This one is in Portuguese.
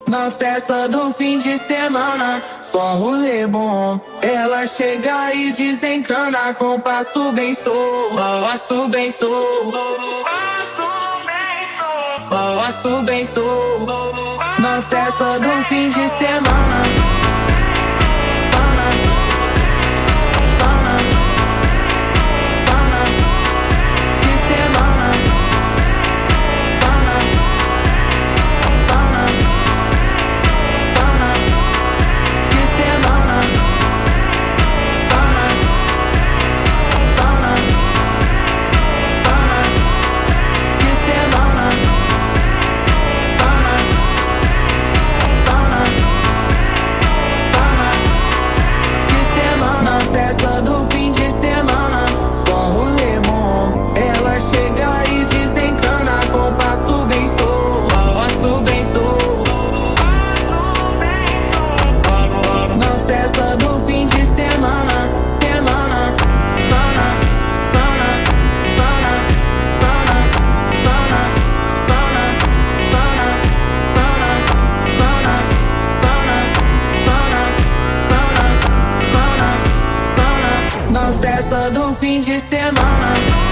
Na festa do fim de semana, só um rolê bom. Ela chega e desencana com passo bem solto, passo bem solto, passo bem solto. Na festa do fim de semana, na festa do fim de semana.